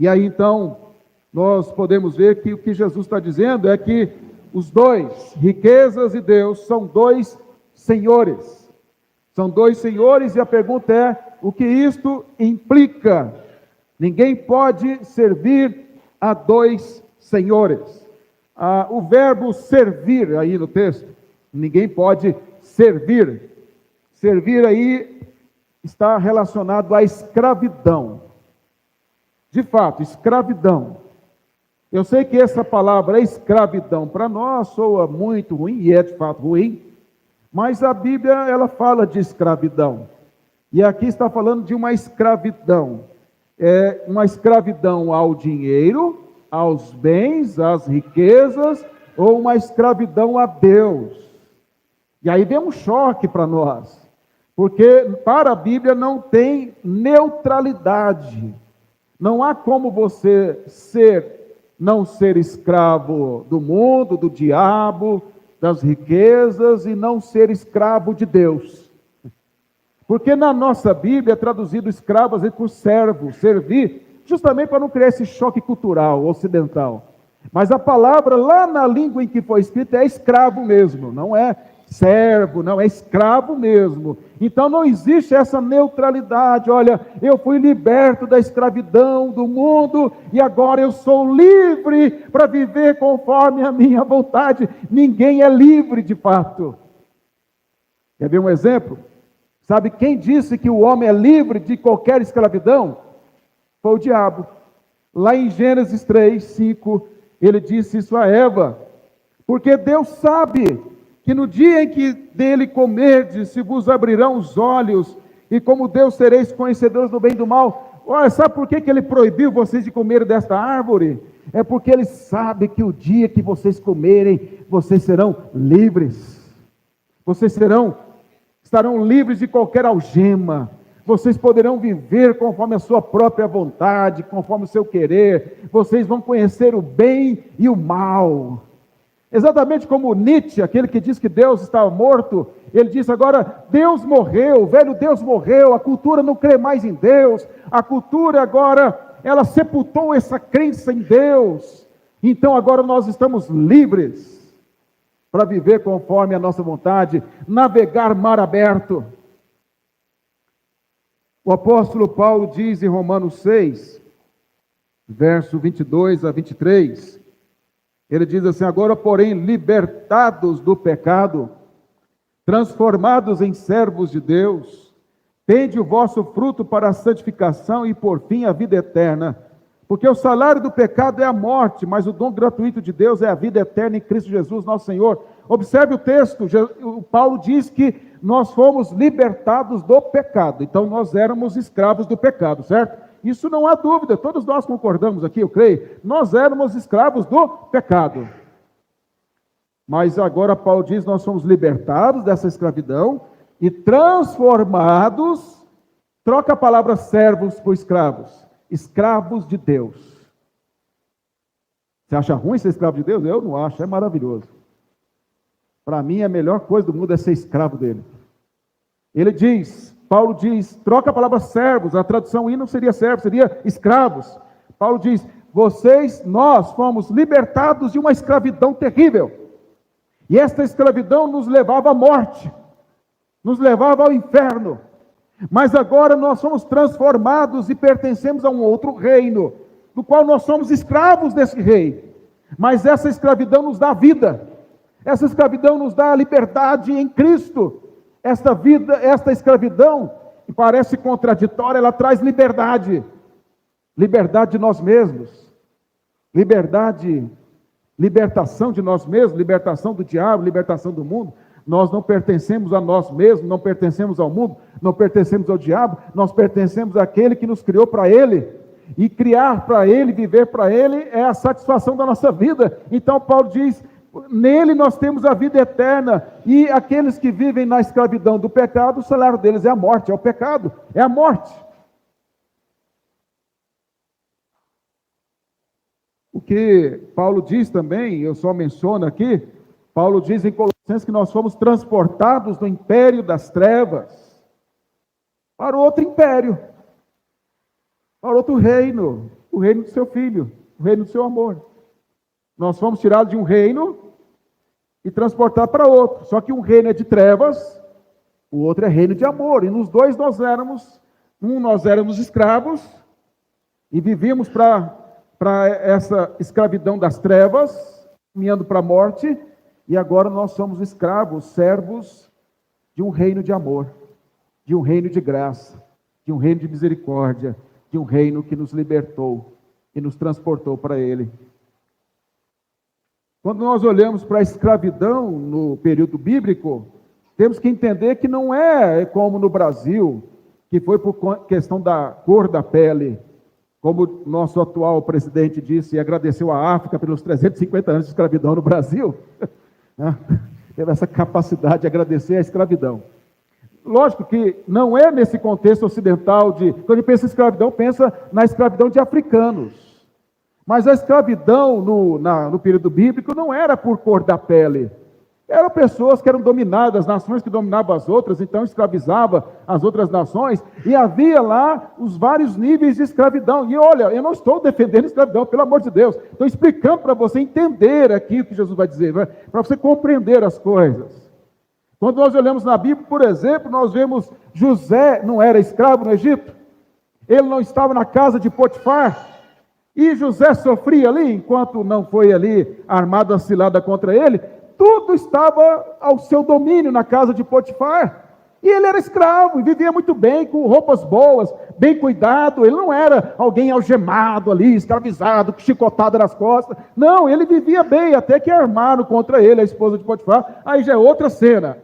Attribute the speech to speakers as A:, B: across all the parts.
A: E aí então, nós podemos ver que o que Jesus está dizendo é que os dois, riquezas e Deus, são dois senhores. São dois senhores, e a pergunta é: o que isto implica? Ninguém pode servir a dois senhores. O verbo servir aí no texto, ninguém pode servir. Servir aí está relacionado à escravidão. De fato, escravidão. Eu sei que essa palavra escravidão para nós soa muito ruim, e é de fato ruim, mas a Bíblia ela fala de escravidão. E aqui está falando de uma escravidão. É uma escravidão ao dinheiro, aos bens, às riquezas, ou uma escravidão a Deus. E aí vem um choque para nós, porque para a Bíblia não tem neutralidade. Não há como você não ser escravo do mundo, do diabo, das riquezas, e não ser escravo de Deus. Porque na nossa Bíblia é traduzido escravo às vezes por servo, servir, justamente para não criar esse choque cultural ocidental. Mas a palavra lá na língua em que foi escrita é escravo mesmo, não é servo, não, é escravo mesmo. Então não existe essa neutralidade. Olha, eu fui liberto da escravidão do mundo e agora eu sou livre para viver conforme a minha vontade. Ninguém é livre de fato. Quer ver um exemplo? Sabe quem disse que o homem é livre de qualquer escravidão? Foi o diabo. Lá em Gênesis 3, 5, ele disse isso a Eva. Porque Deus sabe que no dia em que dele comerdes, se vos abrirão os olhos, e como Deus sereis conhecedores do bem e do mal. Olha, sabe por que ele proibiu vocês de comer desta árvore? É porque ele sabe que o dia que vocês comerem, vocês serão livres. Vocês estarão livres de qualquer algema. Vocês poderão viver conforme a sua própria vontade, conforme o seu querer. Vocês vão conhecer o bem e o mal. Exatamente como Nietzsche, aquele que diz que Deus estava morto, ele disse agora, Deus morreu, o velho Deus morreu, a cultura não crê mais em Deus, a cultura agora, ela sepultou essa crença em Deus, então agora nós estamos livres para viver conforme a nossa vontade, navegar mar aberto. O apóstolo Paulo diz em Romanos 6, verso 22 a 23, ele diz assim: agora, porém, libertados do pecado, transformados em servos de Deus, tende o vosso fruto para a santificação e, por fim, a vida eterna. Porque o salário do pecado é a morte, mas o dom gratuito de Deus é a vida eterna em Cristo Jesus, nosso Senhor. Observe o texto, o Paulo diz que nós fomos libertados do pecado, então nós éramos escravos do pecado, certo? Isso não há dúvida, todos nós concordamos aqui, eu creio. Nós éramos escravos do pecado. Mas agora Paulo diz, nós somos libertados dessa escravidão e transformados, troca a palavra servos por escravos, escravos de Deus. Você acha ruim ser escravo de Deus? Eu não acho, é maravilhoso. Para mim a melhor coisa do mundo é ser escravo dele. Paulo diz, troca a palavra servos, a tradução aí não seria servos, seria escravos. Paulo diz, nós fomos libertados de uma escravidão terrível. E esta escravidão nos levava à morte, nos levava ao inferno. Mas agora nós somos transformados e pertencemos a um outro reino, do qual nós somos escravos desse rei. Mas essa escravidão nos dá vida, essa escravidão nos dá a liberdade em Cristo. Esta escravidão, que parece contraditória, ela traz liberdade. Liberdade de nós mesmos. Libertação de nós mesmos, libertação do diabo, libertação do mundo. Nós não pertencemos a nós mesmos, não pertencemos ao mundo, não pertencemos ao diabo, nós pertencemos àquele que nos criou para Ele. E criar para Ele, viver para Ele, é a satisfação da nossa vida. Então Paulo diz, nele nós temos a vida eterna, e aqueles que vivem na escravidão do pecado, o salário deles é a morte, é o pecado, é a morte. O que Paulo diz também, eu só menciono aqui, Paulo diz em Colossenses que nós fomos transportados do império das trevas para outro império, para outro reino. o reino do seu Filho, o reino do seu amor. Nós fomos tirados de um reino e transportados para outro. Só que um reino é de trevas, o outro é reino de amor. E nos dois nós éramos escravos e vivíamos para essa escravidão das trevas, caminhando para a morte. E agora nós somos escravos, servos de um reino de amor, de um reino de graça, de um reino de misericórdia, de um reino que nos libertou e nos transportou para Ele. Quando nós olhamos para a escravidão no período bíblico, temos que entender que não é como no Brasil, que foi por questão da cor da pele, como nosso atual presidente disse e agradeceu à África pelos 350 anos de escravidão no Brasil, teve essa capacidade de agradecer a escravidão. Lógico que não é nesse contexto ocidental quando a gente pensa em escravidão, pensa na escravidão de africanos. Mas a escravidão no período bíblico não era por cor da pele. Eram pessoas que eram dominadas, nações que dominavam as outras, então escravizava as outras nações, e havia lá os vários níveis de escravidão. E olha, eu não estou defendendo escravidão, pelo amor de Deus. Estou explicando para você entender aqui o que Jesus vai dizer, para você compreender as coisas. Quando nós olhamos na Bíblia, por exemplo, nós vemos José não era escravo no Egito, ele não estava na casa de Potifar, e José sofria ali, enquanto não foi ali armado a cilada contra ele, tudo estava ao seu domínio na casa de Potifar, e ele era escravo, e vivia muito bem, com roupas boas, bem cuidado, ele não era alguém algemado ali, escravizado, chicotado nas costas, não, ele vivia bem, até que armaram contra ele a esposa de Potifar, aí já é outra cena.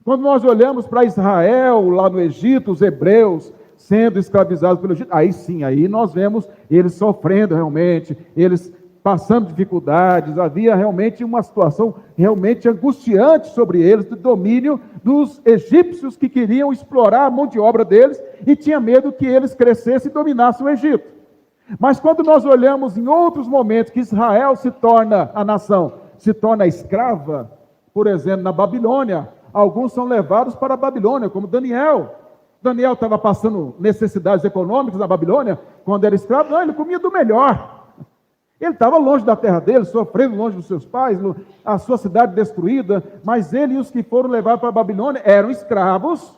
A: Quando nós olhamos para Israel, lá no Egito, os hebreus sendo escravizados pelo Egito, aí sim, aí nós vemos eles sofrendo realmente, eles passando dificuldades, havia realmente uma situação realmente angustiante sobre eles, do domínio dos egípcios que queriam explorar a mão de obra deles e tinha medo que eles crescessem e dominassem o Egito. Mas quando nós olhamos em outros momentos que Israel se torna, a nação, se torna escrava, por exemplo, na Babilônia, alguns são levados para a Babilônia, como Daniel. Daniel estava passando necessidades econômicas na Babilônia, quando era escravo, não, ele comia do melhor. Ele estava longe da terra dele, sofrendo longe dos seus pais, a sua cidade destruída, mas ele e os que foram levados para a Babilônia eram escravos,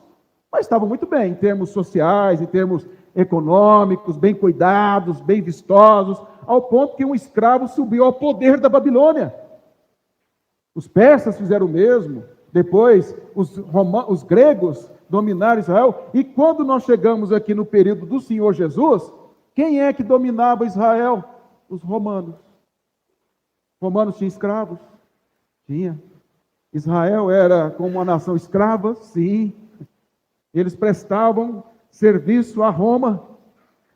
A: mas estavam muito bem, em termos sociais, em termos econômicos, bem cuidados, bem vistosos, ao ponto que um escravo subiu ao poder da Babilônia. Os persas fizeram o mesmo, depois os gregos dominaram Israel, e quando nós chegamos aqui no período do Senhor Jesus, quem é que dominava Israel? Os romanos. Romanos tinham escravos? Tinha. Israel era como uma nação escrava? Sim. Eles prestavam serviço a Roma,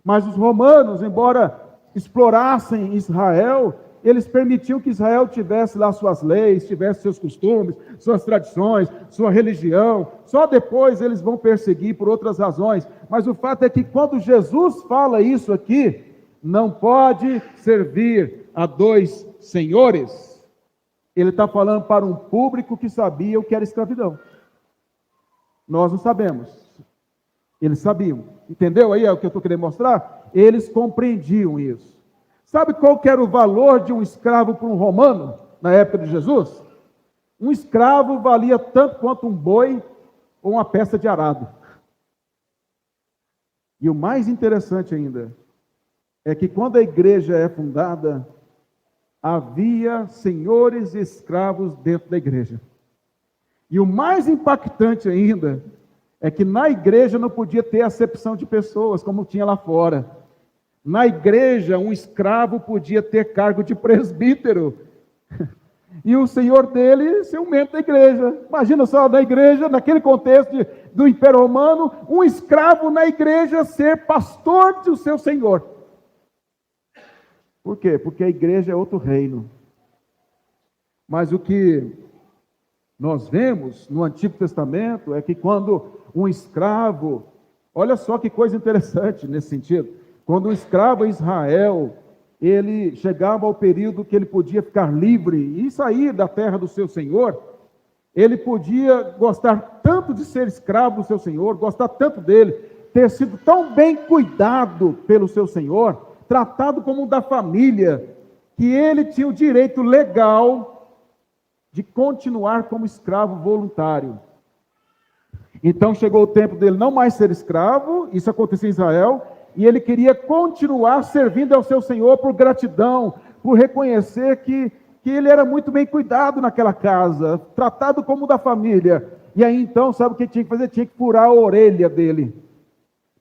A: mas os romanos, embora explorassem Israel, eles permitiam que Israel tivesse lá suas leis, tivesse seus costumes, suas tradições, sua religião. Só depois eles vão perseguir por outras razões. Mas o fato é que quando Jesus fala isso aqui, não pode servir a dois senhores, ele está falando para um público que sabia o que era escravidão. Nós não sabemos. Eles sabiam. Entendeu aí o que eu estou querendo mostrar? Eles compreendiam isso. Sabe qual que era o valor de um escravo para um romano, na época de Jesus? Um escravo valia tanto quanto um boi ou uma peça de arado. E o mais interessante ainda, é que quando a igreja é fundada, havia senhores e escravos dentro da igreja. E o mais impactante ainda, é que na igreja não podia ter acepção de pessoas, como tinha lá fora. Na igreja, um escravo podia ter cargo de presbítero. E o senhor dele ser um membro da igreja. Imagina só, na igreja, naquele contexto do Império Romano, um escravo na igreja ser pastor do seu senhor. Por quê? Porque a igreja é outro reino. Mas o que nós vemos no Antigo Testamento é que quando um escravo, olha só que coisa interessante nesse sentido, quando um escravo em Israel, ele chegava ao período que ele podia ficar livre e sair da terra do seu senhor, ele podia gostar tanto de ser escravo do seu senhor, gostar tanto dele, ter sido tão bem cuidado pelo seu senhor, tratado como um da família, que ele tinha o direito legal de continuar como escravo voluntário. Então chegou o tempo dele não mais ser escravo, isso acontecia em Israel, e ele queria continuar servindo ao seu Senhor por gratidão, por reconhecer que ele era muito bem cuidado naquela casa, tratado como da família. E aí então, sabe o que tinha que fazer? Tinha que furar a orelha dele,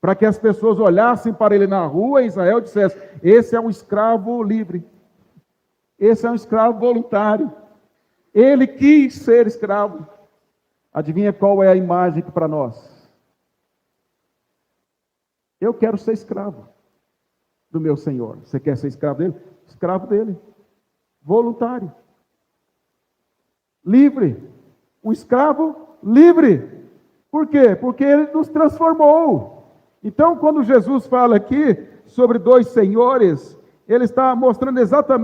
A: para que as pessoas olhassem para ele na rua em Israel e dissessem: esse é um escravo livre, esse é um escravo voluntário, ele quis ser escravo. Adivinha qual é a imagem para nós? Eu quero ser escravo do meu Senhor. Você quer ser escravo dele? Escravo dele. Voluntário. Livre. Um escravo livre. Por quê? Porque ele nos transformou. Então, quando Jesus fala aqui sobre dois senhores, ele está mostrando exatamente